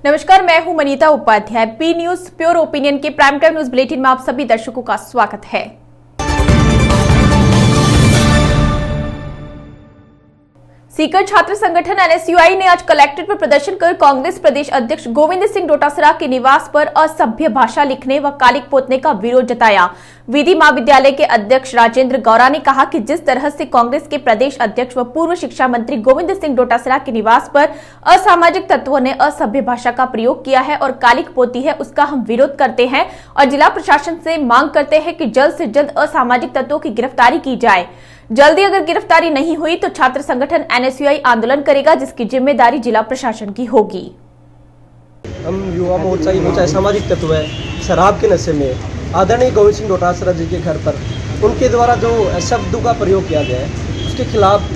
नमस्कार, मैं हूं Manita Upadhyay. P news pure opinion के प्राइम टाइम न्यूज बुलेटिन में आप सभी दर्शकों का स्वागत है। सीकर छात्र संगठन एनएसयूआई ने आज कलेक्ट्रेट पर प्रदर्शन कर कांग्रेस प्रदेश अध्यक्ष गोविंद सिंह डोटासरा के निवास पर असभ्य भाषा लिखने व कालिक पोतने का विरोध जताया। विधि महाविद्यालय के अध्यक्ष राजेंद्र गौरा ने कहा कि जिस तरह से कांग्रेस के प्रदेश अध्यक्ष व पूर्व शिक्षा मंत्री गोविंद सिंह डोटासरा के निवास पर असामाजिक तत्वों ने असभ्य भाषा का प्रयोग किया है और कालिक पोती है, उसका हम विरोध करते हैं और जिला प्रशासन से मांग करते हैं कि जल्द से जल्द असामाजिक तत्वों की गिरफ्तारी की जाए। जल्दी अगर गिरफ्तारी नहीं हुई तो छात्र संगठन एनएसयूआई आंदोलन करेगा, जिसकी जिम्मेदारी जिला प्रशासन की होगी। हम युवा मोर्चा ये मोर्चा सामाजिक तत्व है। शराब के नशे में आदरणीय गोविंद सिंह डोटासरा जी के घर पर उनके द्वारा जो शब्दों का प्रयोग किया गया है, उसके खिलाफ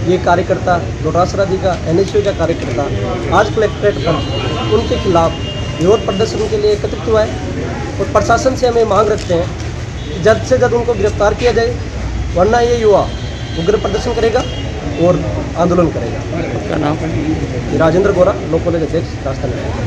ये कार्यकर्ता डोटासरा जी का एनएसयूआई का कार्यकर्ता आज कलेक्ट्रेट पर उनके खिलाफ विरोध प्रदर्शन के लिए एकत्रित हुआ है और प्रशासन से हमें मांग रखते हैं कि जल्द से जल्द उनको गिरफ्तार किया जाए, वरना ये युवा उग्र प्रदर्शन करेगा और आंदोलन करेगा। क्या नाम है? राजेंद्र गौरा, लोक कॉलेज अध्यक्ष, राजस्थान।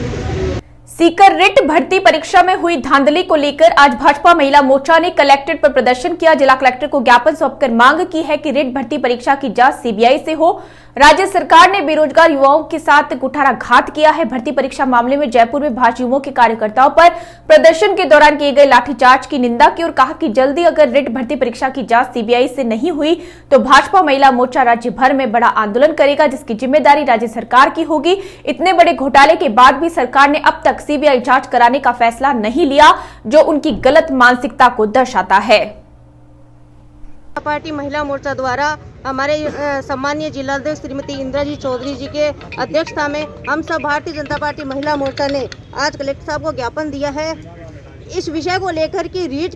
सीकर रिट भर्ती परीक्षा में हुई धांधली को लेकर आज भाजपा महिला मोर्चा ने कलेक्ट्रेट पर प्रदर्शन किया। जिला कलेक्टर को ज्ञापन सौंपकर मांग की है कि रिट भर्ती परीक्षा की जांच सीबीआई से हो। राज्य सरकार ने बेरोजगार युवाओं के साथ कुठाराघात किया है। भर्ती परीक्षा मामले में जयपुर में भाजपा युवाओं के कार्यकर्ताओं पर प्रदर्शन के दौरान किए गए लाठीचार्ज की निंदा की और कहा कि जल्दी अगर रिट भर्ती परीक्षा की जांच सीबीआई से नहीं हुई तो भाजपा महिला मोर्चा राज्य भर में बड़ा आंदोलन करेगा, जिसकी जिम्मेदारी राज्य सरकार की होगी। इतने बड़े घोटाले के बाद भी सरकार ने अब तक सीबीआई जांच कराने का फैसला नहीं लिया, जो उनकी गलत मानसिकता को दर्शाता है। पार्टी महिला मोर्चा द्वारा हमारे सम्मानीय जिलाध्यक्ष श्रीमती इंद्राजीत चौधरी जी के अध्यक्षता में हम सब भारतीय जनता पार्टी महिला मोर्चा ने आज कलेक्टर साहब को ज्ञापन दिया है इस विषय को लेकर कि रीट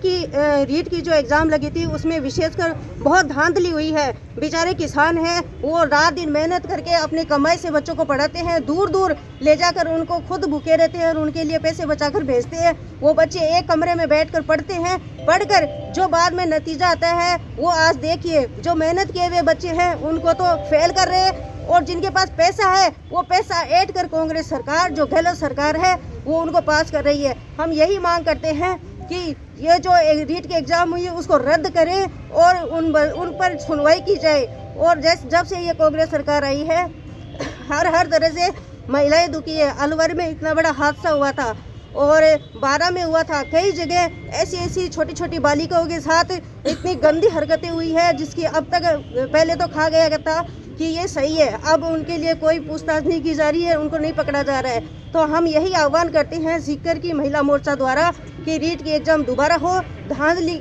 की जो एग्ज़ाम लगी थी उसमें विशेषकर बहुत धांधली हुई है। बेचारे किसान हैं, वो रात दिन मेहनत करके अपनी कमाई से बच्चों को पढ़ाते हैं, दूर दूर ले जाकर उनको खुद भूखे रहते हैं और उनके लिए पैसे बचाकर भेजते हैं। वो बच्चे एक कमरे में बैठकर पढ़ते हैं, पढ़कर जो बाद में नतीजा आता है वो आज देखिए, जो मेहनत किए हुए बच्चे हैं उनको तो फेल कर रहे हैं और जिनके पास पैसा है वो पैसा ऐड कर कांग्रेस सरकार, जो गलत सरकार है, वो उनको पास कर रही है। हम यही मांग करते हैं कि ये जो रीट की एग्ज़ाम हुई है उसको रद्द करें और उन पर सुनवाई की जाए। और जब से ये कांग्रेस सरकार आई है हर तरह से महिलाएं दुखी है। अलवर में इतना बड़ा हादसा हुआ था और 12 में हुआ था। कई जगह ऐसी छोटी छोटी बालिकाओं के साथ इतनी गंदी हरकतें हुई है जिसकी अब तक पहले तो कहा गया था कि ये सही है, अब उनके लिए कोई पूछताछ नहीं की जा रही है, उनको नहीं पकड़ा जा रहा है। तो हम यही आह्वान करते हैं सीकर की महिला मोर्चा द्वारा कि रीट की एग्जाम दोबारा हो, धांधली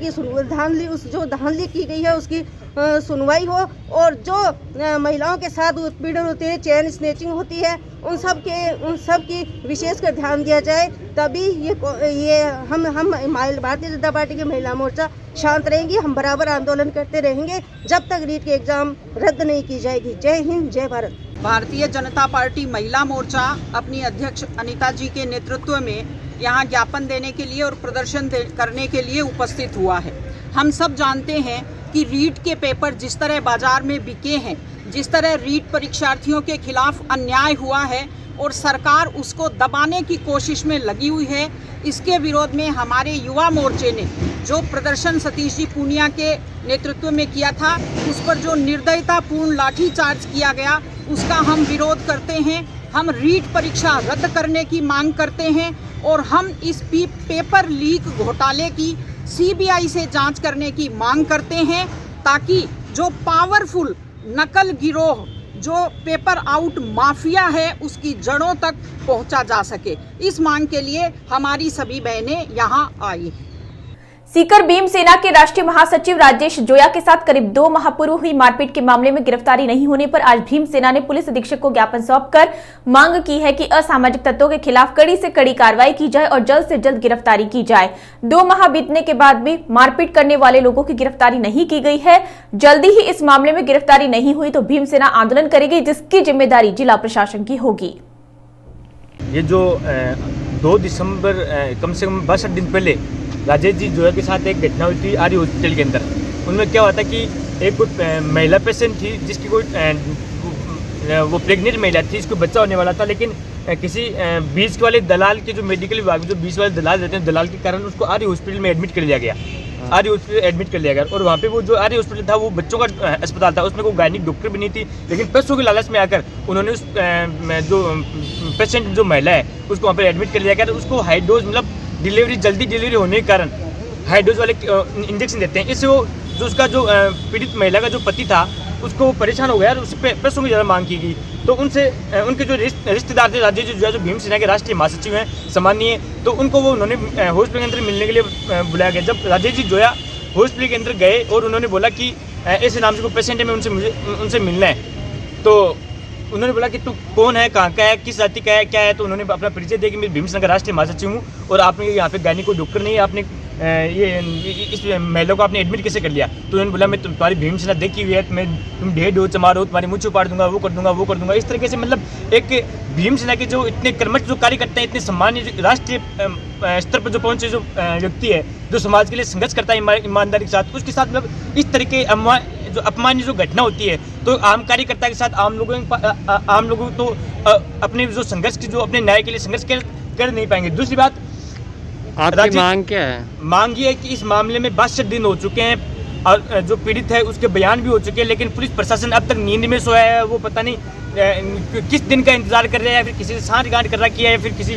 की गई है उसकी सुनवाई हो और जो महिलाओं के साथ उत्पीड़न होते हैं, चेन स्नैचिंग होती है, उन सब की विशेषकर ध्यान दिया जाए। तभी ये हम भारतीय जनता पार्टी की महिला मोर्चा शांत रहेंगी। हम बराबर आंदोलन करते रहेंगे जब तक रीट की एग्जाम रद्द नहीं की जाएगी। जय हिंद, जय भारत। भारतीय जनता पार्टी महिला मोर्चा अपनी अध्यक्ष अनीता जी के नेतृत्व में यहाँ ज्ञापन देने के लिए और प्रदर्शन करने के लिए उपस्थित हुआ है। हम सब जानते हैं कि रीट के पेपर जिस तरह बाजार में बिके हैं, जिस तरह रीट परीक्षार्थियों के खिलाफ अन्याय हुआ है और सरकार उसको दबाने की कोशिश में लगी हुई है, इसके विरोध में हमारे युवा मोर्चे ने जो प्रदर्शन सतीश जी पूनिया के नेतृत्व में किया था, उस पर जो निर्दयतापूर्ण लाठीचार्ज किया गया, उसका हम विरोध करते हैं। हम रीट परीक्षा रद्द करने की मांग करते हैं और हम इस पेपर लीक घोटाले की सीबीआई से जांच करने की मांग करते हैं, ताकि जो पावरफुल नकल गिरोह, जो पेपर आउट माफिया है, उसकी जड़ों तक पहुंचा जा सके। इस मांग के लिए हमारी सभी बहनें यहां आई। सीकर भीम सेना के राष्ट्रीय महासचिव राजेश जोया के साथ करीब 2 माह पूर्व हुई मारपीट के मामले में गिरफ्तारी नहीं होने पर आज भीम सेना ने पुलिस अधीक्षक को ज्ञापन सौंपकर मांग की है कि असामाजिक तत्वों के खिलाफ कड़ी से कड़ी कार्रवाई की जाए और जल्द से जल्द गिरफ्तारी की जाए। 2 माह बीतने के बाद भी मारपीट करने वाले लोगों की गिरफ्तारी नहीं की गई है। जल्दी ही इस मामले में गिरफ्तारी नहीं हुई तो भीम सेना आंदोलन करेगी, जिसकी जिम्मेदारी जिला प्रशासन की होगी। ये जो 2 दिसंबर कम से कम 62 दिन पहले राजेश जी जोया के साथ एक घटना हुई थी आर्य हॉस्पिटल के अंदर। उनमें क्या हुआ था कि एक कोई महिला पेशेंट थी जिसकी कोई वो प्रेग्नेंट महिला थी, इसको बच्चा होने वाला था, लेकिन किसी बीच वाले दलाल के जो मेडिकल विभाग में जो बीच वाले दलाल रहते हैं, दलाल के कारण उसको आर्य हॉस्पिटल में एडमिट कर लिया गया। आर्य हॉस्पिटल एडमिट कर लिया गया और वहाँ पे वो जो आर्य हॉस्पिटल था वो बच्चों का अस्पताल था, उसमें कोई गायनिक डॉक्टर भी नहीं थी। लेकिन पैसों के लालच में आकर उन्होंने उस जो पेशेंट जो महिला है उसको वहाँ पर एडमिट कर लिया गया। उसको हाई डोज मतलब जल्दी डिलीवरी होने के कारण हाई डोज वाले इंजेक्शन देते हैं। इससे वो जो उसका जो पीड़ित महिला का जो पति था उसको परेशान हो गया और उस पर पैसों की ज़्यादा मांग की गई। तो उनसे उनके जो रिश्तेदार थे, राजेश जी जो भीम सेना के राष्ट्रीय महासचिव हैं सम्मानीय, तो उनको वो उन्होंने हॉस्पिटल के अंदर मिलने के लिए बुलाया गया। जब राजेश जी जोया हॉस्पिटल के अंदर गए और उन्होंने बोला कि ऐसे नाम से कोई पेशेंट है, मुझे उनसे मिलना है, तो उन्होंने बोला कि तू कौन है, कहाँ का है, किस जाति का है, क्या है। तो उन्होंने अपना परिचय दिया कि मैं भीम सेना का राष्ट्रीय महासचिव हूँ और आपने यहाँ पे गायनिक कोई डॉक्टर नहीं है, आपने इस महिला को आपने एडमिट कैसे कर लिया। तो उन्होंने बोला मैं तुम्हारी भीम सेना देखी हुई है, मैं तुम ढेर डोज मारो, तुम्हारी मुँह उपाड़ दूंगा, वो कर दूंगा। इस तरीके से मतलब एक भीम सेना के जो इतने कर्मठ जो कार्यकर्ता हैं, इतने सम्मान्य राष्ट्रीय स्तर पर जो पहुंचे जो व्यक्ति है, जो समाज के लिए संघर्ष करता है ईमानदारी के साथ, उसके साथ मतलब इस तरीके जो अपमाननीय जो घटना होती है, तो आम कार्यकर्ता के साथ आम लोगों तो अपने जो संघर्ष की जो अपने न्याय के लिए संघर्ष कर नहीं पाएंगे। दूसरी बात, आपकी मांग क्या है? मांग ये है कि इस मामले में 62 दिन हो चुके हैं और जो पीड़ित है उसके बयान भी हो चुके हैं, लेकिन पुलिस प्रशासन अब तक नींद में सोया है। वो पता नहीं किस दिन का इंतजार कर रहा है, या फिर किसी से सांठगांठ कर रखी है, या फिर किसी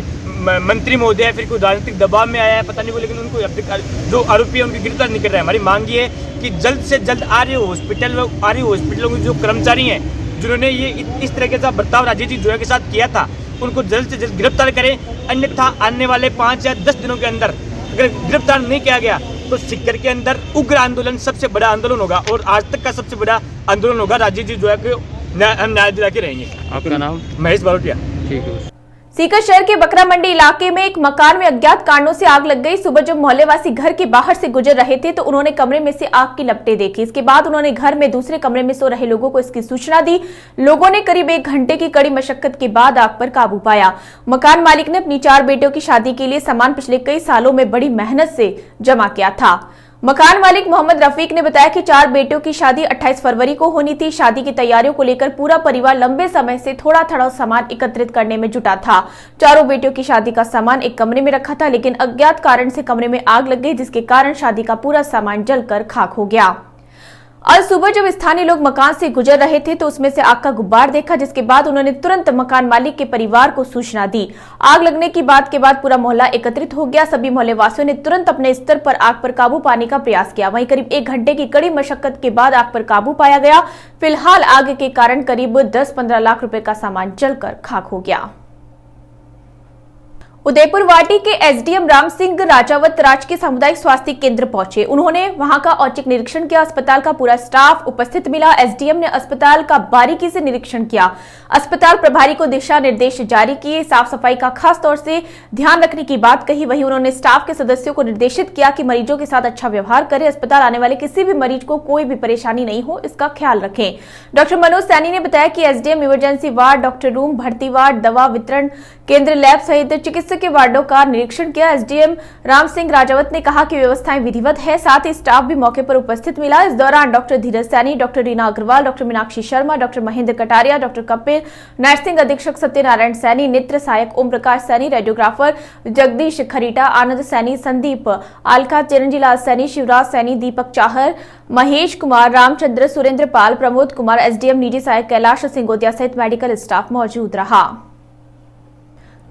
मंत्री महोदय या फिर कोई राजनीतिक दबाव में आया है, पता नहीं वो, लेकिन उनको अब तक जो आरोपी है उनकी गिरफ्तार नहीं कर रहा है। हमारी मांग ये है कि जल्द से जल्द आर्य हॉस्पिटलों के जो कर्मचारी हैं जिन्होंने ये इस तरह का बर्ताव राजेश जी जोया के साथ किया था, उनको जल्द से जल्द गिरफ्तार करें। अन्यथा आने वाले 5 या 10 दिनों के अंदर अगर गिरफ्तार नहीं किया गया तो सीकर के अंदर उग्र आंदोलन, सबसे बड़ा आंदोलन होगा और आज तक का सबसे बड़ा आंदोलन होगा। राजेश जी जोया को हम न्याय दिला के रहेंगे। आपका नाम? महेश बारोटिया। ठीक है। सीकर शहर के बकरा मंडी इलाके में एक मकान में अज्ञात कारणों से आग लग गई। सुबह जब मोहल्लेवासी घर के बाहर से गुजर रहे थे तो उन्होंने कमरे में से आग की लपटें देखी। इसके बाद उन्होंने घर में दूसरे कमरे में सो रहे लोगों को इसकी सूचना दी। लोगों ने करीब 1 घंटे की कड़ी मशक्कत के बाद आग पर काबू पाया। मकान मालिक ने अपनी 4 बेटियों की शादी के लिए सामान पिछले कई सालों में बड़ी मेहनत से जमा किया था। मकान मालिक मोहम्मद रफीक ने बताया कि 4 बेटियों की शादी 28 फरवरी को होनी थी। शादी की तैयारियों को लेकर पूरा परिवार लंबे समय से थोड़ा थोड़ा सामान एकत्रित करने में जुटा था। चारों बेटियों की शादी का सामान एक कमरे में रखा था, लेकिन अज्ञात कारण से कमरे में आग लग गई, जिसके कारण शादी का पूरा सामान जलकर खाक हो गया। आज सुबह जब स्थानीय लोग मकान से गुजर रहे थे तो उसमें से आग का गुब्बार देखा, जिसके बाद उन्होंने तुरंत मकान मालिक के परिवार को सूचना दी। आग लगने की बात के बाद पूरा मोहल्ला एकत्रित हो गया। सभी मोहल्ले वासियों ने तुरंत अपने स्तर पर आग पर काबू पाने का प्रयास किया। वहीं करीब 1 घंटे की कड़ी मशक्कत के बाद आग पर काबू पाया गया। फिलहाल आग के कारण करीब 10-15 लाख रुपए का सामान जलकर खाक हो गया। उदयपुर वाटी के एसडीएम राम सिंह राजावत राजकीय सामुदायिक स्वास्थ्य केंद्र पहुंचे। उन्होंने वहां का औचक निरीक्षण किया। अस्पताल का पूरा स्टाफ उपस्थित मिला। एसडीएम ने अस्पताल का बारीकी से निरीक्षण किया। अस्पताल प्रभारी को दिशा निर्देश जारी किए। साफ सफाई का खास तौर से ध्यान रखने की बात कही। वहीं उन्होंने स्टाफ के सदस्यों को निर्देशित किया कि मरीजों के साथ अच्छा व्यवहार करें। अस्पताल आने वाले किसी भी मरीज को कोई भी परेशानी नहीं हो, इसका ख्याल रखें। डॉक्टर मनोज सैनी ने बताया कि SDM emergency ward, doctor room, भर्ती वार्ड, दवा वितरण केंद्र, लैब सहित चिकित्सक के वार्डों का निरीक्षण किया। एसडीएम राम सिंह राजावत ने कहा कि व्यवस्थाएं विधिवत है, साथ ही स्टाफ भी मौके पर उपस्थित मिला। इस दौरान doctor Dheeraj Saini, doctor Reena Agarwal, doctor Meenakshi Sharma, doctor Mahendra Kataria, doctor Kapil, nursing अधीक्षक सत्यनारायण सैनी, नेत्र सहायक ओम प्रकाश सैनी, रेडियोग्राफर जगदीश खरीटा, आनंद सैनी, संदीप आलका, चिरंजीलाल सैनी, शिवराज सैनी, दीपक चाहर, महेश कुमार, रामचंद्र, सुरेंद्र पाल, प्रमोद कुमार, एसडीएम निजी सहायक कैलाश सिंगोदिया सहित मेडिकल स्टाफ मौजूद रहा।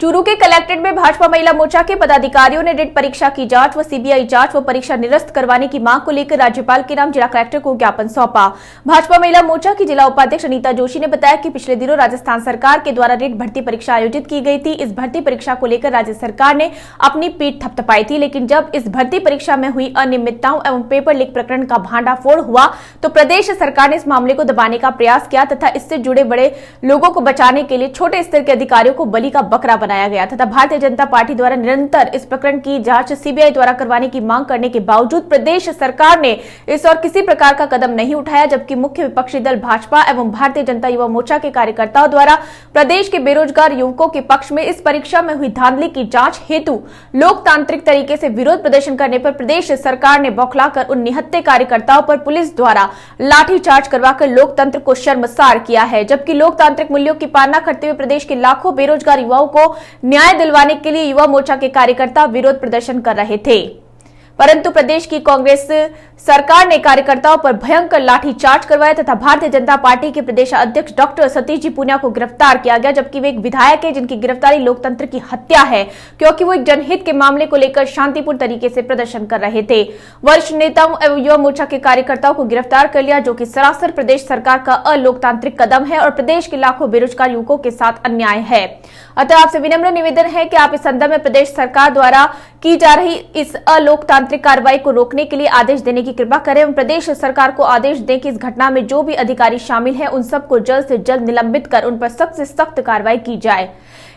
चूरू के कलेक्ट्रेट में भाजपा महिला मोर्चा के पदाधिकारियों ने रिट परीक्षा की जांच व सीबीआई जांच व परीक्षा निरस्त करवाने की मांग को लेकर राज्यपाल के नाम जिला कलेक्टर को ज्ञापन सौंपा। भाजपा महिला मोर्चा की जिला उपाध्यक्ष अनीता जोशी ने बताया कि पिछले दिनों राजस्थान सरकार के द्वारा रिट भर्ती परीक्षा आयोजित की गई थी। इस भर्ती परीक्षा को लेकर राज्य सरकार ने अपनी पीठ थपथपाई थी, लेकिन जब इस भर्ती परीक्षा में हुई अनियमितताओं एवं पेपर लीक प्रकरण का भांडाफोड़ हुआ तो प्रदेश सरकार ने इस मामले को दबाने का प्रयास किया तथा इससे जुड़े बड़े लोगों को बचाने के लिए छोटे स्तर के अधिकारियों को बलि का बकरा बनाया गया तथा भारतीय जनता पार्टी द्वारा निरंतर इस प्रकरण की जांच सीबीआई द्वारा करवाने की मांग करने के बावजूद प्रदेश सरकार ने इस और किसी प्रकार का कदम नहीं उठाया, जबकि मुख्य विपक्षी दल भाजपा एवं भारतीय जनता युवा मोर्चा के कार्यकर्ताओं द्वारा प्रदेश के बेरोजगार युवकों के पक्ष में इस परीक्षा में हुई धांधली की जांच हेतु लोकतांत्रिक तरीके से विरोध प्रदर्शन करने पर प्रदेश सरकार ने बौखलाकर उन निहत्थे कार्यकर्ताओं पर पुलिस द्वारा लाठीचार्ज करवाकर लोकतंत्र को शर्मसार किया है, जबकि लोकतांत्रिक मूल्यों की पालना करते हुए प्रदेश के लाखों बेरोजगार युवाओं को न्याय दिलवाने के लिए युवा मोर्चा के कार्यकर्ता विरोध प्रदर्शन कर रहे थे। परंतु प्रदेश की कांग्रेस सरकार ने कार्यकर्ताओं पर भयंकर लाठीचार्ज करवाया तथा भारतीय जनता पार्टी के प्रदेश अध्यक्ष डॉक्टर सतीश जी पूनिया को गिरफ्तार किया गया, जबकि वे एक विधायक है जिनकी गिरफ्तारी लोकतंत्र की हत्या है, क्योंकि वो एक जनहित के मामले को लेकर शांतिपूर्ण तरीके से प्रदर्शन कर रहे थे। वरिष्ठ नेताओं एवं युवा मोर्चा के कार्यकर्ताओं को गिरफ्तार कर लिया, जो कि सरासर प्रदेश सरकार का अलोकतांत्रिक कदम है और प्रदेश के लाखों बेरोजगार युवकों के साथ अन्याय है। अतः आपसे विनम्र निवेदन है कि आप इस संदर्भ में प्रदेश सरकार द्वारा की जा रही इस अलोकतांत्रिक कार्रवाई को रोकने के लिए आदेश देने की कृपा करें एवं प्रदेश सरकार को आदेश दें कि इस घटना में जो भी अधिकारी शामिल हैं उन सबको जल्द से जल्द निलंबित कर उन पर सख्त से सख्त कार्रवाई की जाए।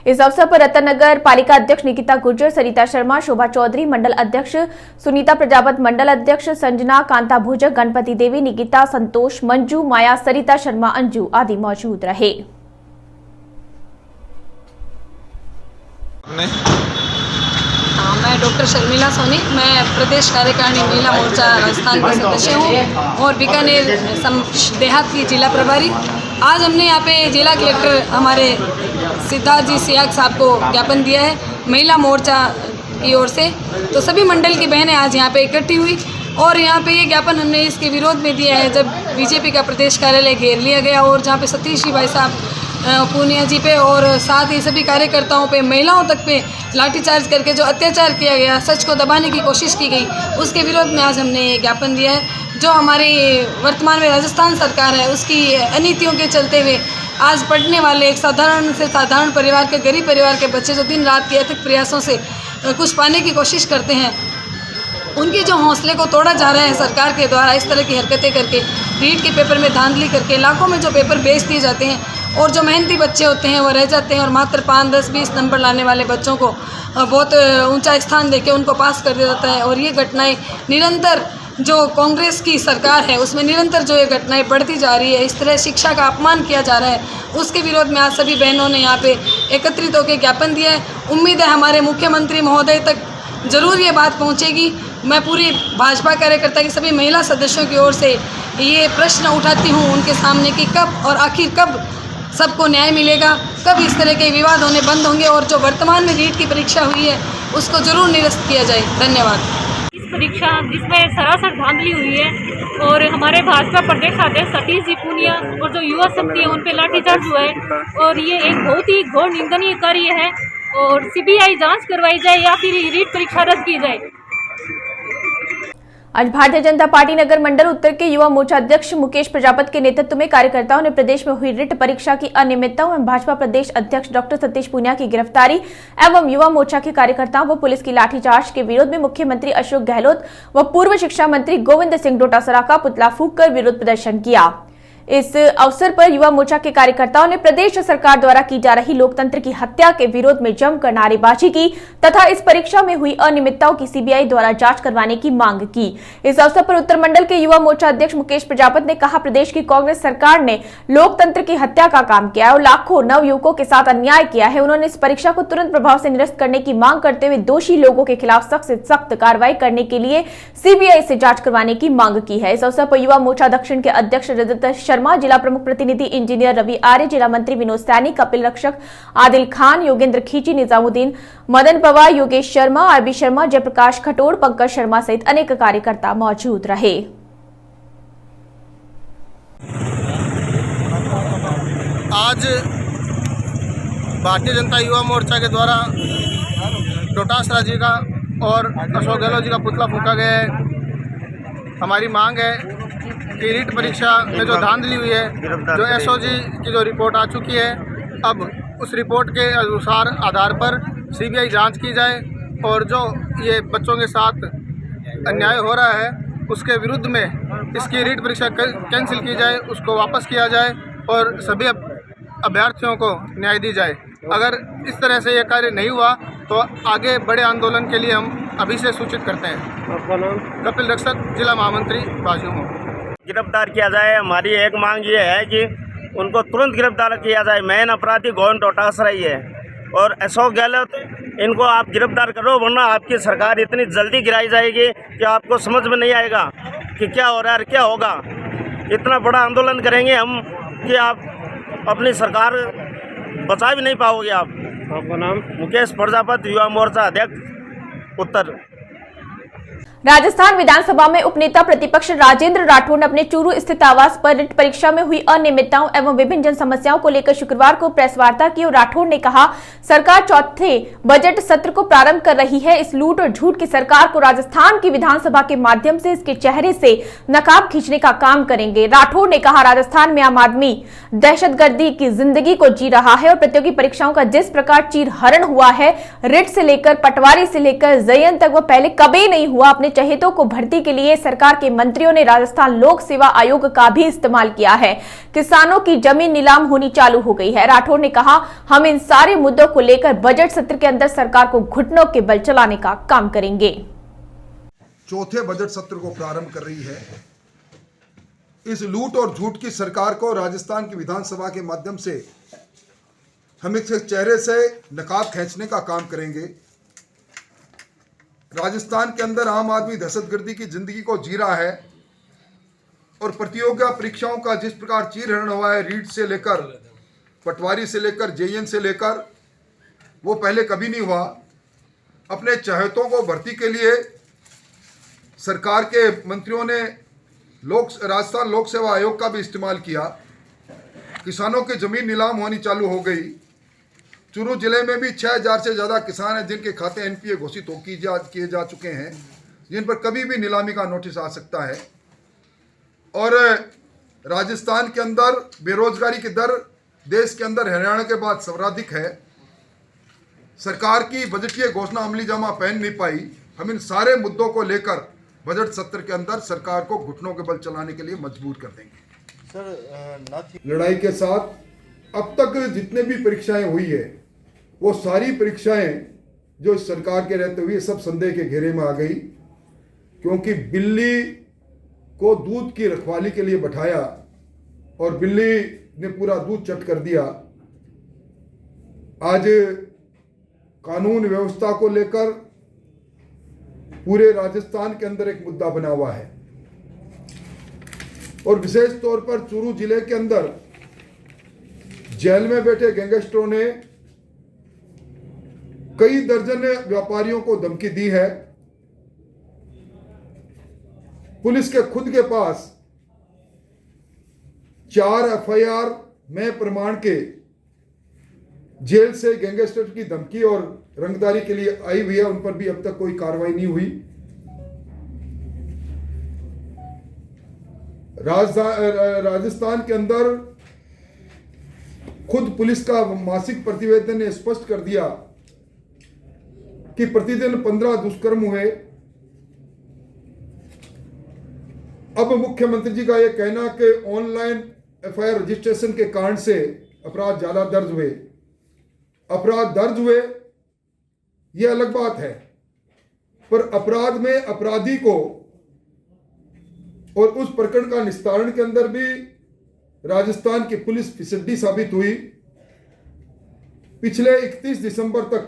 इस अवसर पर रतन नगर पालिका अध्यक्ष निकिता गुर्जर, सरिता शर्मा, शोभा चौधरी, मंडल अध्यक्ष सुनीता प्रजापत, मंडल अध्यक्ष संजना, कांता भुजक, गणपति देवी, निकिता, संतोष, मंजू, माया, सरिता शर्मा, अंजू आदि मौजूद रहे। मैं डॉक्टर शर्मिला सोनी, मैं प्रदेश कार्यकारिणी महिला मोर्चा राजस्थान की सदस्य हूँ और बीकानेर देहात की जिला प्रभारी। आज हमने यहाँ पे जिला कलेक्टर हमारे सिद्धार्थ जी सियाग साहब को ज्ञापन दिया है महिला मोर्चा की ओर से। तो सभी मंडल की बहनें आज यहाँ पे इकट्ठी हुई और यहाँ पे ये ज्ञापन हमने इसके विरोध में दिया है जब बीजेपी का प्रदेश कार्यालय घेर लिया गया और जहाँ पे सतीश जी भाई साहब पूनिया जी पे और साथ ही सभी कार्यकर्ताओं पे, महिलाओं तक पे लाठीचार्ज करके जो अत्याचार किया गया, सच को दबाने की कोशिश की गई, उसके विरोध में आज हमने ये ज्ञापन दिया है। जो हमारी वर्तमान में राजस्थान सरकार है उसकी अनीतियों के चलते हुए आज पढ़ने वाले एक साधारण से साधारण परिवार के, गरीब परिवार के बच्चे जो दिन रात के अथक प्रयासों से कुछ पाने की कोशिश करते हैं, उनके जो हौसले को तोड़ा जा रहा है सरकार के द्वारा इस तरह की हरकतें करके, रीट के पेपर में धांधली करके लाखों में जो पेपर बेच दिए जाते हैं और जो मेहनती बच्चे होते हैं वो रह जाते हैं और मात्र 5, 10, 20 नंबर लाने वाले बच्चों को बहुत ऊंचा स्थान देके उनको पास कर दिया जाता है। और ये घटनाएं निरंतर जो कांग्रेस की सरकार है उसमें निरंतर जो ये घटनाएं बढ़ती जा रही है, इस तरह शिक्षा का अपमान किया जा रहा है, उसके विरोध में आज सभी बहनों ने यहाँ पे एकत्रित होकर ज्ञापन दिया है। उम्मीद है हमारे मुख्यमंत्री महोदय तक जरूर ये बात पहुँचेगी। मैं पूरी भाजपा कार्यकर्ता की सभी महिला सदस्यों की ओर से ये प्रश्न उठाती हूँ उनके सामने कि कब और आखिर कब सबको न्याय मिलेगा, कब इस तरह के विवाद होने बंद होंगे और जो वर्तमान में रीट की परीक्षा हुई है उसको जरूर निरस्त किया जाए। धन्यवाद। इस परीक्षा जिसमें सरासर धांधली हुई है और हमारे भाजपा प्रदेश अध्यक्ष सतीश जी पूनिया और जो युवा शक्ति है उन पर लाठीचार्ज हुआ है और ये एक बहुत ही घोर निंदनीय कार्य है और सीबीआई जांच करवाई जाए या फिर रीट परीक्षा रद्द की जाए। आज भारतीय जनता पार्टी नगर मंडल उत्तर के युवा मोर्चा अध्यक्ष मुकेश प्रजापत के नेतृत्व में कार्यकर्ताओं ने प्रदेश में हुई रिट परीक्षा की अनियमितताओं एवं भाजपा प्रदेश अध्यक्ष डॉक्टर सतीश पूनिया की गिरफ्तारी एवं युवा मोर्चा के कार्यकर्ताओं व पुलिस की लाठीचार्ज के विरोध में मुख्यमंत्री अशोक गहलोत व पूर्व शिक्षा मंत्री गोविंद सिंह डोटासरा का पुतला फूंक कर विरोध प्रदर्शन किया। इस अवसर पर युवा मोर्चा के कार्यकर्ताओं ने प्रदेश सरकार द्वारा की जा रही लोकतंत्र की हत्या के विरोध में जमकर नारेबाजी की तथा इस परीक्षा में हुई अनियमितताओं की सीबीआई द्वारा जांच करवाने की मांग की। इस अवसर पर उत्तर मंडल के युवा मोर्चा अध्यक्ष मुकेश प्रजापत ने कहा, प्रदेश की कांग्रेस सरकार ने लोकतंत्र की हत्या का काम किया और लाखों नव युवकों के साथ अन्याय किया है। उन्होंने इस परीक्षा को तुरंत प्रभाव से निरस्त करने की मांग करते हुए दोषी लोगों के खिलाफ सख्त से सख्त कार्रवाई करने के लिए सीबीआई से जांच करवाने की मांग की है। इस अवसर पर युवा मोर्चा दक्षिण के अध्यक्ष रजत शर्मा, जिला प्रमुख प्रतिनिधि इंजीनियर रवि आर्य, जिला मंत्री विनोद सैनी, कपिल रक्षक आदिल खान, योगेंद्र खींची, निजामुद्दीन, मदन पवार, योगेश शर्मा, आरबी शर्मा, जयप्रकाश खटोड़, पंकज शर्मा सहित अनेक कार्यकर्ता मौजूद रहे। आज भारतीय जनता युवा मोर्चा के द्वारा डोटासरा जी का और अशोक गहलोत जी का पुतला फूंका गया है। हमारी मांग है कि रीट परीक्षा में जो धांधली हुई है, जो एसओजी की जो रिपोर्ट आ चुकी है, अब उस रिपोर्ट के अनुसार आधार पर सीबीआई जांच की जाए और जो ये बच्चों के साथ अन्याय हो रहा है उसके विरुद्ध में इसकी रीट परीक्षा कैंसिल की जाए, उसको वापस किया जाए और सभी अभ्यर्थियों को न्याय दी जाए। अगर इस तरह से ये कार्य नहीं हुआ तो आगे बड़े आंदोलन के लिए हम अभी से सूचित करते हैं। आपका नाम? कपिल रक्षक, जिला महामंत्री बाजू। गिरफ्तार किया जाए। हमारी एक मांग ये है कि उनको तुरंत गिरफ्तार किया जाए। मेन अपराधी गोविंद डोटासरा ही है और अशोक गहलोत, इनको आप गिरफ्तार करो, वरना आपकी सरकार इतनी जल्दी गिराई जाएगी कि आपको समझ में नहीं आएगा कि क्या हो रहा है और क्या होगा। इतना बड़ा आंदोलन करेंगे हम कि आप अपनी सरकार बचा भी नहीं पाओगे आप। आपका नाम? मुकेश प्रजापति, युवा मोर्चा अध्यक्ष, उत्तर। राजस्थान विधानसभा में उपनेता प्रतिपक्ष राजेंद्र राठौड़ ने अपने चूरू स्थित आवास पर रिट परीक्षा में हुई अनियमितताओं एवं विभिन्न जन समस्याओं को लेकर शुक्रवार को प्रेस वार्ता की और राठौड़ ने कहा, सरकार चौथे बजट सत्र को प्रारंभ कर रही है। इस लूट और झूठ की सरकार को राजस्थान की विधानसभा के माध्यम से इसके चेहरे से नकाब खींचने का काम करेंगे। राठौड़ ने कहा, राजस्थान में आम आदमी दहशतगर्दी की जिंदगी को जी रहा है और प्रतियोगी परीक्षाओं का जिस प्रकार चीरहरण हुआ है, रिट से लेकर पटवारी से लेकर जयन तक, वो पहले कभी नहीं हुआ। अपने चहेतों को भर्ती के लिए सरकार के मंत्रियों ने राजस्थान लोक सेवा आयोग का भी इस्तेमाल किया है। किसानों की जमीन नीलाम होनी चालू हो गई है। राठौड़ ने कहा, हम इन सारे मुद्दों को लेकर बजट सत्र के अंदर सरकार को घुटनों के बल चलाने का काम करेंगे। चौथे बजट सत्र को प्रारंभ कर रही है। इस लूट और झूठ की सरकार को राजस्थान की विधानसभा के माध्यम से हम इसके चेहरे से नकाब खींचने का काम करेंगे। राजस्थान के अंदर आम आदमी दहशतगर्दी की जिंदगी को जी रहा है और प्रतियोगी परीक्षाओं का जिस प्रकार चीरहरण हुआ है, रीट से लेकर पटवारी से लेकर जेईएन से लेकर, वो पहले कभी नहीं हुआ। अपने चहेतों को भर्ती के लिए सरकार के मंत्रियों ने राजस्थान लोक सेवा आयोग का भी इस्तेमाल किया। किसानों की जमीन नीलाम होनी चालू हो गई। चूरू जिले में भी 6000 से ज़्यादा किसान हैं जिनके खाते एनपीए घोषित किए जा चुके हैं, जिन पर कभी भी नीलामी का नोटिस आ सकता है। और राजस्थान के अंदर बेरोजगारी की दर देश के अंदर हरियाणा के बाद सर्वाधिक है। सरकार की बजटीय घोषणा अमलीजामा पहन नहीं पाई। हम इन सारे मुद्दों को लेकर बजट सत्र के अंदर सरकार को घुटनों के बल चलाने के लिए मजबूर कर देंगे। लड़ाई के साथ अब तक जितने भी परीक्षाएं हुई है, वो सारी परीक्षाएं जो इस सरकार के रहते हुए सब संदेह के घेरे में आ गई, क्योंकि बिल्ली को दूध की रखवाली के लिए बैठाया और बिल्ली ने पूरा दूध चट कर दिया। आज कानून व्यवस्था को लेकर पूरे राजस्थान के अंदर एक मुद्दा बना हुआ है और विशेष तौर पर चूरू जिले के अंदर जेल में बैठे गैंगस्टरों ने कई दर्जन व्यापारियों को धमकी दी है। पुलिस के खुद के पास 4 एफआईआर में प्रमाण के जेल से गैंगस्टर की धमकी और रंगदारी के लिए आई हुई है, उन पर भी अब तक कोई कार्रवाई नहीं हुई। राजस्थान के अंदर खुद पुलिस का मासिक प्रतिवेदन ने स्पष्ट कर दिया कि प्रतिदिन 15 दुष्कर्म हुए। अब मुख्यमंत्री जी का यह कहना कि ऑनलाइन एफआईआर रजिस्ट्रेशन के कारण से अपराध ज्यादा दर्ज हुए, अपराध दर्ज हुए, यह अलग बात है, पर अपराध में अपराधी को और उस प्रकरण का निस्तारण के अंदर भी राजस्थान की पुलिस फिसड्डी साबित हुई। पिछले 31 दिसंबर तक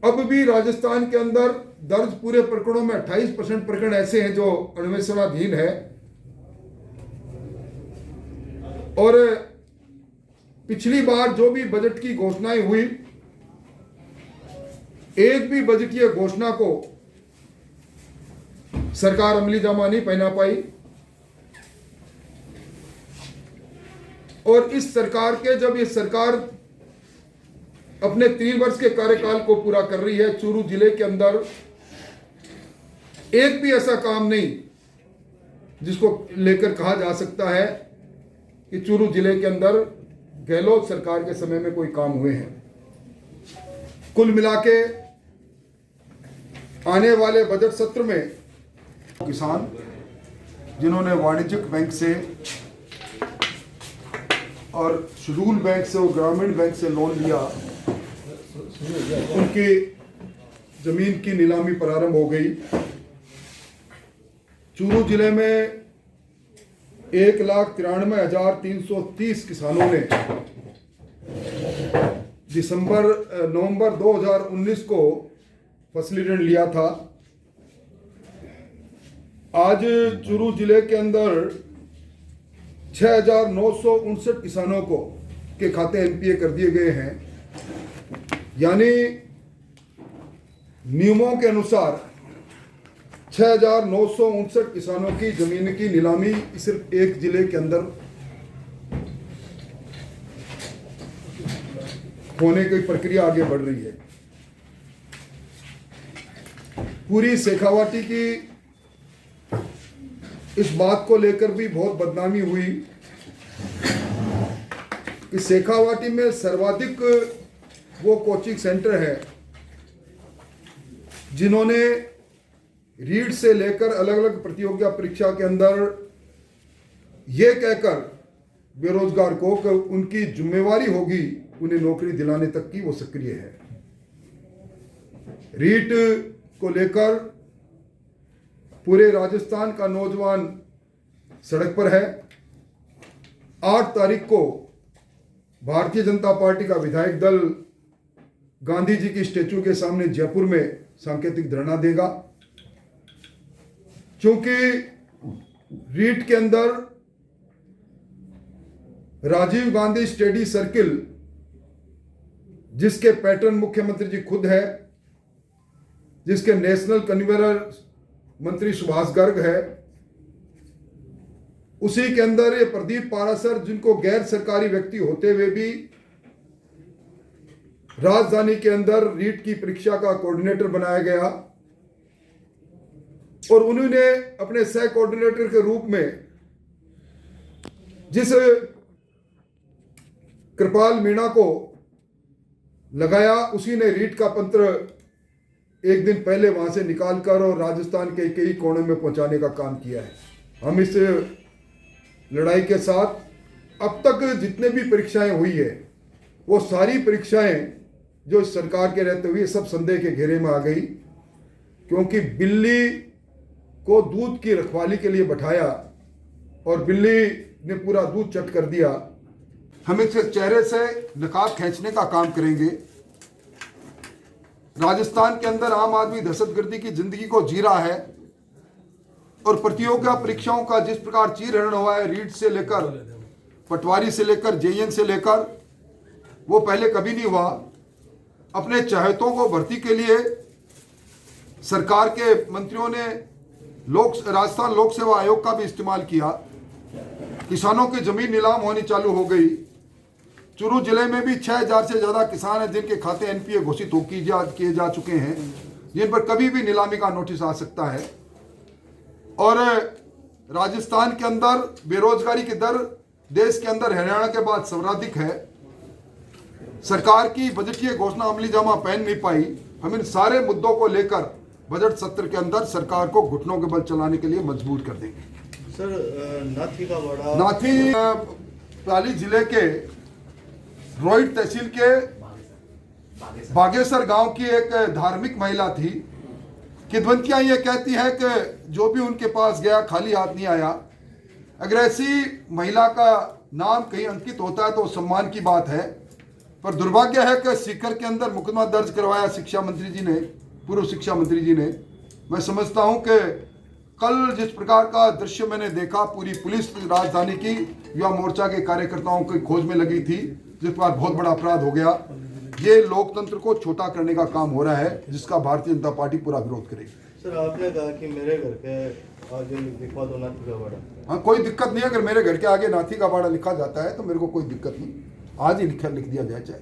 अब भी राजस्थान के अंदर दर्ज पूरे प्रकरणों में 28% प्रकरण ऐसे हैं जो अन्वेषणाधीन है और पिछली बार जो भी बजट की घोषणाएं हुई, एक भी बजटीय घोषणा को सरकार अमलीजामा नहीं पहना पाई और इस सरकार के जब ये सरकार अपने 3 वर्ष के कार्यकाल को पूरा कर रही है, चूरू जिले के अंदर एक भी ऐसा काम नहीं जिसको लेकर कहा जा सकता है कि चूरू जिले के अंदर गहलोत सरकार के समय में कोई काम हुए हैं। कुल मिलाके आने वाले बजट सत्र में किसान जिन्होंने वाणिज्यिक बैंक से और शेड्यूल बैंक से और ग्रामीण बैंक से लोन लिया, उनकी जमीन की नीलामी प्रारंभ हो गई। चूरू जिले में 1,93,330 किसानों ने नवंबर 2019 को फसली ऋण लिया था। आज चूरू जिले के अंदर 6,959 किसानों को के खाते एनपीए कर दिए गए हैं। यानी नियमों के अनुसार 6,959 किसानों की जमीन की नीलामी सिर्फ एक जिले के अंदर होने की प्रक्रिया आगे बढ़ रही है। पूरी शेखावाटी की इस बात को लेकर भी बहुत बदनामी हुई कि शेखावाटी में सर्वाधिक वो कोचिंग सेंटर है जिन्होंने रीट से लेकर अलग अलग प्रतियोगिता परीक्षा के अंदर ये कहकर बेरोजगार को कि उनकी जिम्मेवारी होगी उन्हें नौकरी दिलाने तक की, वो सक्रिय है। रीट को लेकर पूरे राजस्थान का नौजवान सड़क पर है। 8 तारीख को भारतीय जनता पार्टी का विधायक दल गांधी जी की स्टेचू के सामने जयपुर में सांकेतिक धरना देगा, क्योंकि रीट के अंदर राजीव गांधी स्टडी सर्किल, जिसके पैटर्न मुख्यमंत्री जी खुद है, जिसके नेशनल कन्वीनर मंत्री सुभाष गर्ग है, उसी के अंदर ये प्रदीप पारासर, जिनको गैर सरकारी व्यक्ति होते हुए भी राजधानी के अंदर रीट की परीक्षा का कोऑर्डिनेटर बनाया गया और उन्होंने अपने सह कोऑर्डिनेटर के रूप में जिस कृपाल मीणा को लगाया, उसी ने रीट का पत्र एक दिन पहले वहां से निकालकर और राजस्थान के कई कोने में पहुंचाने का काम किया है। हम इस लड़ाई के साथ अब तक जितने भी परीक्षाएं हुई है, वो सारी परीक्षाएं जो सरकार के रहते हुए सब संदेह के घेरे में आ गई, क्योंकि बिल्ली को दूध की रखवाली के लिए बैठाया और बिल्ली ने पूरा दूध चट कर दिया। हम इसके चेहरे से नकाब खींचने का काम करेंगे। राजस्थान के अंदर आम आदमी दहशतगर्दी की जिंदगी को जी रहा है और प्रतियोगिता परीक्षाओं का जिस प्रकार चीरहरण हुआ है, रीट से लेकर पटवारी से लेकर जेईएन से लेकर, वो पहले कभी नहीं हुआ। अपने चाहतों को भर्ती के लिए सरकार के मंत्रियों ने राजस्थान लोक सेवा आयोग का भी इस्तेमाल किया। किसानों की जमीन नीलाम होनी चालू हो गई। चूरू जिले में भी 6,000 से ज्यादा किसान हैं जिनके खाते एनपीए घोषित किए जा चुके हैं, जिन पर कभी भी नीलामी का नोटिस आ सकता है। और राजस्थान के अंदर बेरोजगारी की दर देश के अंदर हरियाणा के बाद सर्वाधिक है। सरकार की बजटीय घोषणा अमली जामा पहन नहीं पाई। हम इन सारे मुद्दों को लेकर बजट सत्र के अंदर सरकार को घुटनों के बल चलाने के लिए मजबूर कर देंगे। सर, नाथी पाली जिले के रोहित तहसील के बागेश्वर गांव की एक धार्मिक महिला थी। किदवंतियां ये कहती है कि जो भी उनके पास गया खाली हाथ नहीं आया। अगर ऐसी महिला का नाम कहीं अंकित होता है तो सम्मान की बात है, पर दुर्भाग्य है कि सीकर के अंदर मुकदमा दर्ज करवाया शिक्षा मंत्री जी ने, पूर्व शिक्षा मंत्री जी ने। मैं समझता हूं कि कल जिस प्रकार का दृश्य मैंने देखा, पूरी पुलिस राजधानी की युवा मोर्चा के कार्यकर्ताओं की खोज में लगी थी, जिस पर बहुत बड़ा अपराध हो गया। ये लोकतंत्र को छोटा करने का काम हो रहा है, जिसका भारतीय जनता पार्टी पूरा विरोध करेगी। सर, आपने कहा कि मेरे घर के आगे लिखवा दो नाथी का बाड़ा। हाँ, कोई दिक्कत नहीं है। अगर मेरे घर के आगे नाथी का बाड़ा लिखा जाता है तो मेरे को कोई दिक्कत नहीं, आज ही लिख दिया जाए चाहे।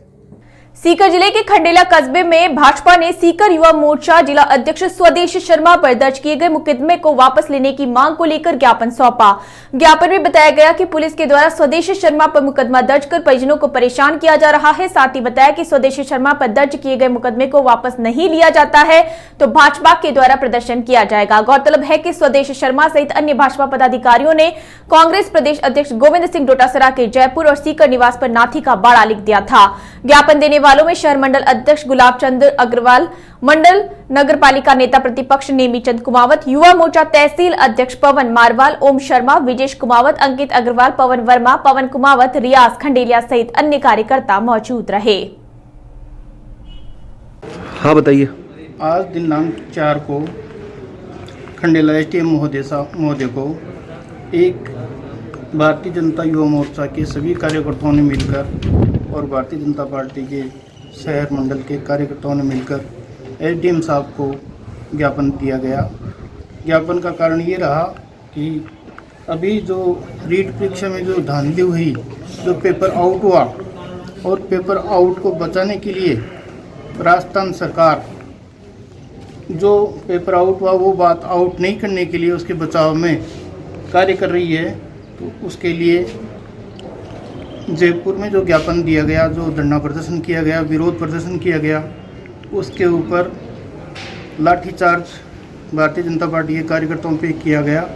सीकर जिले के खंडेला कस्बे में भाजपा ने सीकर युवा मोर्चा जिला अध्यक्ष स्वदेश शर्मा पर दर्ज किए गए मुकदमे को वापस लेने की मांग को लेकर ज्ञापन सौंपा। ज्ञापन में बताया गया कि पुलिस के द्वारा स्वदेश शर्मा पर मुकदमा दर्ज कर परिजनों को परेशान किया जा रहा है। साथ ही बताया कि स्वदेश शर्मा पर दर्ज किए गए मुकदमे को वापस नहीं लिया जाता है तो भाजपा के द्वारा प्रदर्शन किया जाएगा। गौरतलब है कि स्वदेश शर्मा सहित अन्य भाजपा पदाधिकारियों ने कांग्रेस प्रदेश अध्यक्ष गोविंद सिंह डोटासरा के जयपुर और सीकर निवास पर नाथी का बाड़ा लिख दिया था। ज्ञापन देने वालों में शहर मंडल अध्यक्ष गुलाब चंद अग्रवाल, मंडल नगर पालिका नेता प्रतिपक्ष नेमीचंद कुमावत, युवा मोर्चा तहसील अध्यक्ष पवन मारवाल, ओम शर्मा, विजेश कुमावत, अंकित अग्रवाल, पवन वर्मा, पवन कुमावत, रियाज खंडेलिया सहित अन्य कार्यकर्ता मौजूद रहे। हाँ बताइए। आज दिनांक 4 को खंडेला एसडीएम महोदय को एक भारतीय जनता युवा मोर्चा के सभी कार्यकर्ताओं ने मिलकर और भारतीय जनता पार्टी के शहर मंडल के कार्यकर्ताओं ने मिलकर एसडीएम साहब को ज्ञापन दिया गया। ज्ञापन का कारण ये रहा कि अभी जो रीट परीक्षा में जो धांधली हुई, जो पेपर आउट हुआ और पेपर आउट को बचाने के लिए राजस्थान सरकार जो पेपर आउट हुआ वो बात आउट नहीं करने के लिए उसके बचाव में कार्य कर रही है। तो उसके लिए जयपुर में जो ज्ञापन दिया गया, जो धरना प्रदर्शन किया गया, विरोध प्रदर्शन किया गया, उसके ऊपर लाठीचार्ज भारतीय जनता पार्टी के कार्यकर्ताओं पे किया गया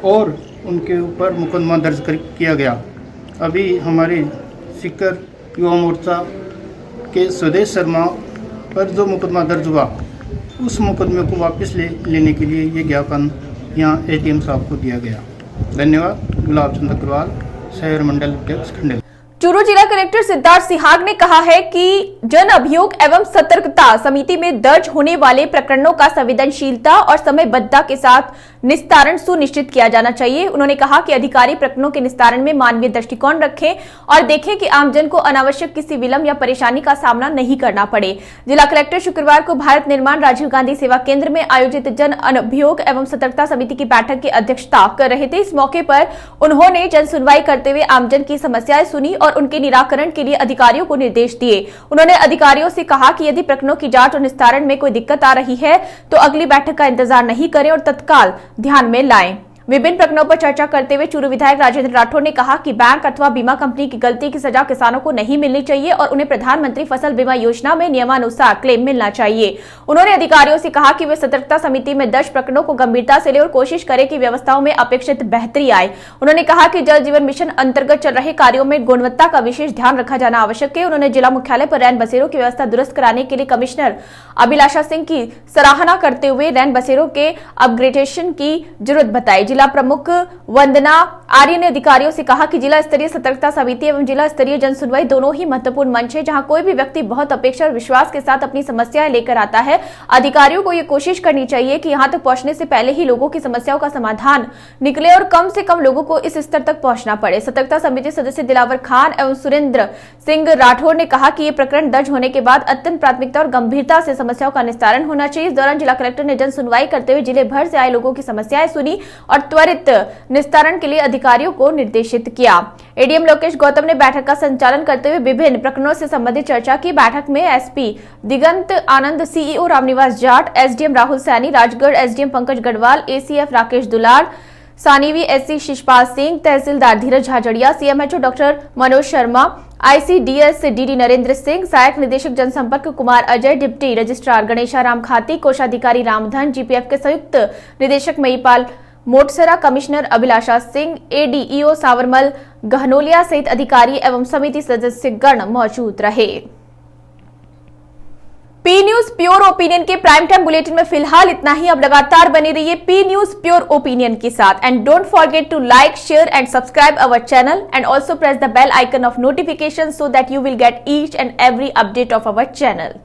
और उनके ऊपर मुकदमा दर्ज किया गया। अभी हमारे सीकर युवा मोर्चा के स्वदेश शर्मा पर जो मुकदमा दर्ज हुआ उस मुकदमे को वापस लेने के लिए ये ज्ञापन यहाँ एसडीएम साहब को दिया गया। धन्यवाद। गुलाब चंद अग्रवाल, शहर मंडल अध्यक्ष खंडेला। चूरू जिला कलेक्टर सिद्धार्थ सिहाग ने कहा है कि जन अभियोग एवं सतर्कता समिति में दर्ज होने वाले प्रकरणों का संवेदनशीलता और समयबद्धता के साथ निस्तारण सुनिश्चित किया जाना चाहिए। उन्होंने कहा कि अधिकारी प्रकरणों के निस्तारण में मानवीय दृष्टिकोण रखें और देखें कि आमजन को अनावश्यक किसी विलंब या परेशानी का सामना नहीं करना पड़े। जिला कलेक्टर शुक्रवार को भारत निर्माण राजीव गांधी सेवा केंद्र में आयोजित जन अभियोग एवं सतर्कता समिति की बैठक की अध्यक्षता कर रहे थे। इस मौके पर उन्होंने जन सुनवाई करते हुए आमजन की समस्याएं सुनी और उनके निराकरण के लिए अधिकारियों को निर्देश दिए। उन्होंने अधिकारियों से कहा कि यदि प्रकरणों की जांच और निस्तारण में कोई दिक्कत आ रही है तो अगली बैठक का इंतजार नहीं करें और तत्काल ध्यान में लाएं। विभिन्न प्रकरणों पर चर्चा करते हुए चूरू विधायक राजेंद्र राठौर ने कहा कि बैंक अथवा बीमा कंपनी की गलती की सजा किसानों को नहीं मिलनी चाहिए और उन्हें प्रधानमंत्री फसल बीमा योजना में नियमानुसार क्लेम मिलना चाहिए। उन्होंने अधिकारियों से कहा कि वे सतर्कता समिति में दर्ज प्रकरणों को गंभीरता से ले और कोशिश करें कि व्यवस्थाओं में अपेक्षित बेहतरी आए। उन्होंने कहा कि जल जीवन मिशन अंतर्गत चल रहे कार्यों में गुणवत्ता का विशेष ध्यान रखा जाना आवश्यक है। उन्होंने जिला मुख्यालय पर रैन बसेरों की व्यवस्था दुरुस्त कराने के लिए कमिश्नर अभिलाषा सिंह की सराहना करते हुए रैन बसेरों के अपग्रेडेशन की जरूरत बताई। जिला प्रमुख वंदना आर्य ने अधिकारियों से कहा कि जिला स्तरीय सतर्कता समिति एवं जिला स्तरीय जन सुनवाई दोनों ही महत्वपूर्ण मंच है जहां कोई भी व्यक्ति बहुत अपेक्षा और विश्वास के साथ अपनी समस्याएं लेकर आता है। अधिकारियों को ये कोशिश करनी चाहिए कि यहां तक पहुंचने से पहले ही लोगों की समस्याओं का समाधान निकले और कम से कम लोगों को इस स्तर तक पहुंचना पड़े। सतर्कता समिति सदस्य दिलावर खान एवं सुरेंद्र सिंह राठौर ने कहा कि ये प्रकरण दर्ज होने के बाद अत्यंत प्राथमिकता और गंभीरता से समस्याओं का निस्तारण होना चाहिए। इस दौरान जिला कलेक्टर ने जन सुनवाई करते हुए जिले भर से आए लोगों की समस्याएं सुनी और त्वरित निस्तारण के लिए अधिकारियों को निर्देशित किया। एडीएम लोकेश गौतम ने बैठक का संचालन करते हुए विभिन्न प्रकरणों से संबंधित चर्चा की। बैठक में SP Digant Anand, CEO Ramniwas Jat, SDM Rahul Saini, Rajgarh SDM Pankaj Garhwal, ACF Rakesh Dular, सानीवी एससी शिषपाल सिंह, तहसीलदार Dheeraj Jhajharia, CMHO doctor Manoj Sharma, ICDS DD Narendra Singh, सहायक निदेशक जनसंपर्क कुमार अजय, डिप्टी रजिस्ट्रार गणेशाराम खाती, कोषाधिकारी रामधन, जीपीएफ के संयुक्त निदेशक मईपाल मोटसरा, कमिश्नर अभिलाषा सिंह, एडीईओ सावरमल गहनोलिया सहित अधिकारी एवं समिति सदस्यगण मौजूद रहे। पी न्यूज प्योर ओपिनियन के प्राइम टाइम बुलेटिन में फिलहाल इतना ही। अब लगातार बने रहिए पी न्यूज प्योर ओपिनियन के साथ and don't forget to like, share and subscribe our channel and also press the bell icon of notification so that you will get each and every update of our channel.